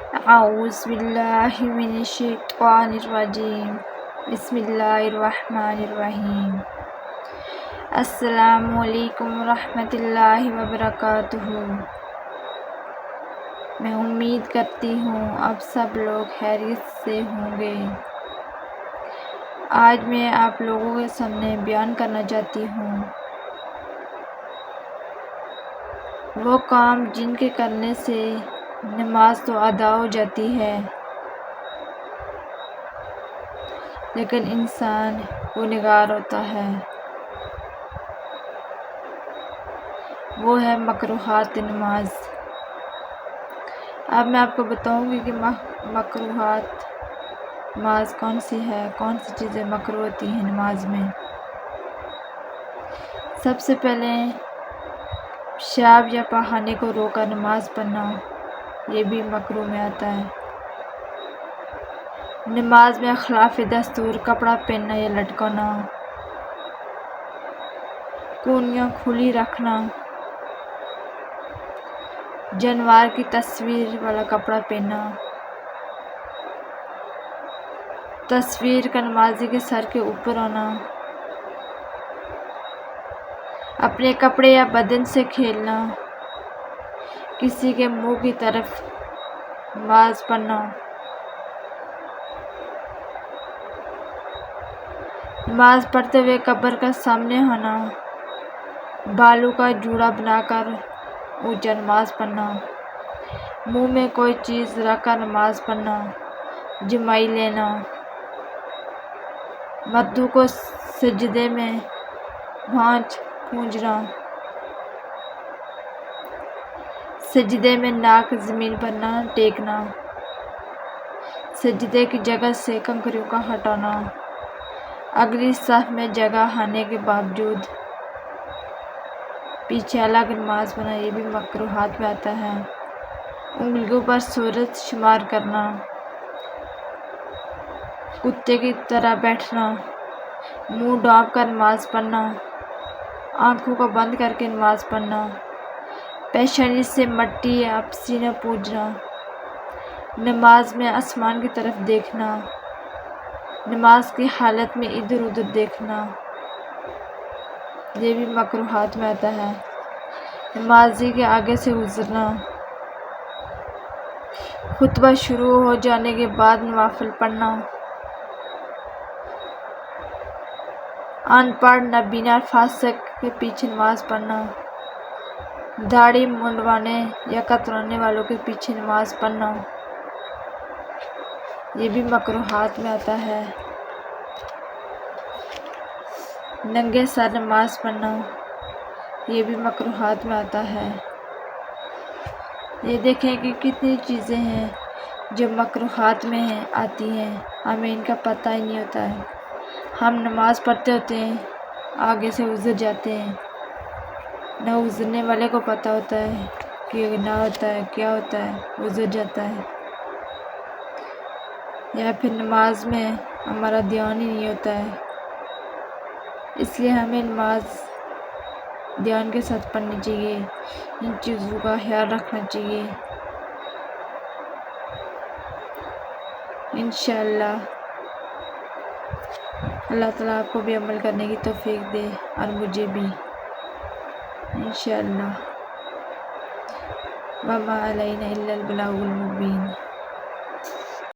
اعوذ باللہ من الشیطان الرجیم بسم اللہ الرحمن الرحیم۔ السلام علیکم ورحمۃ اللہ وبرکاتہ۔ میں امید کرتی ہوں اب سب لوگ خیریت سے ہوں گے۔ آج میں آپ لوگوں کے سامنے بیان کرنا چاہتی ہوں وہ کام جن کے کرنے سے نماز تو ادا ہو جاتی ہے لیکن انسان گنہگار ہوتا ہے، وہ ہے مکروہات نماز۔ اب میں آپ کو بتاؤں گی کہ مکروہات نماز کون سی ہے، کون سی چیزیں مکروہ ہوتی ہیں نماز میں۔ سب سے پہلے پیشاب یا پخانے کو روک کر نماز پڑھنا، یہ بھی مکروہ میں آتا ہے۔ نماز میں خلاف دستور کپڑا پہننا یا لٹکنا، کونیاں کھلی رکھنا، جانور کی تصویر والا کپڑا پہننا، تصویر کا نمازی کے سر کے اوپر ہونا، اپنے کپڑے یا بدن سے کھیلنا، کسی کے منہ کی طرف نماز پڑھنا، نماز پڑھتے ہوئے قبر کا سامنے ہونا، بالوں کا جوڑا بنا کر اونچا نماز پڑھنا، منہ میں کوئی چیز رکھ کر نماز پڑھنا، جمائی لینا، مدعو کو سجدے میں بھانج پونجنا، سجدے میں ناک زمین پر نہ ٹیکنا، سجدے کی جگہ سے کنکریوں کا ہٹانا، اگلی صف میں جگہ ہونے کے باوجود پیچھے الگ نماز پڑھنا، یہ بھی مکروہات میں آتا ہے۔ انگلیوں پر سورت شمار کرنا، کتے کی طرح بیٹھنا، منہ ڈھانپ کر نماز پڑھنا، آنکھوں کو بند کر کے نماز پڑھنا، پیشانی سے مٹی یا پسینہ پوجنا، نماز میں آسمان کی طرف دیکھنا، نماز کی حالت میں ادھر ادھر دیکھنا، یہ بھی مکروہات میں آتا ہے۔ نمازی کے آگے سے گزرنا، خطبہ شروع ہو جانے کے بعد نوافل پڑھنا، ان پڑھ نابینا فاسق کے پیچھے نماز پڑھنا، داڑھی منڈوانے یا کترانے والوں کے پیچھے نماز پڑھنا، یہ بھی مکروہات میں آتا ہے۔ ننگے سر نماز پڑھنا، یہ بھی مکروہات میں آتا ہے۔ یہ دیکھیں کہ کتنی چیزیں ہیں جو مکروہات میں آتی ہیں، ہمیں ان کا پتہ ہی نہیں ہوتا ہے۔ ہم نماز پڑھتے ہوتے ہیں، آگے سے گزر جاتے ہیں، نہ گزرنے والے کو پتہ ہوتا ہے کہ نہ ہوتا ہے کیا ہوتا ہے، گزر جاتا ہے، یا پھر نماز میں ہمارا دھیان ہی نہیں ہوتا ہے۔ اس لیے ہمیں نماز دھیان کے ساتھ پڑھنی چاہیے، ان چیزوں کا خیال رکھنا چاہیے۔ انشاءاللہ اللہ تعالیٰ آپ کو بھی عمل کرنے کی توفیق دے اور مجھے بھی، انشاءاللہ۔ وما علینا الا البلاغ المبین۔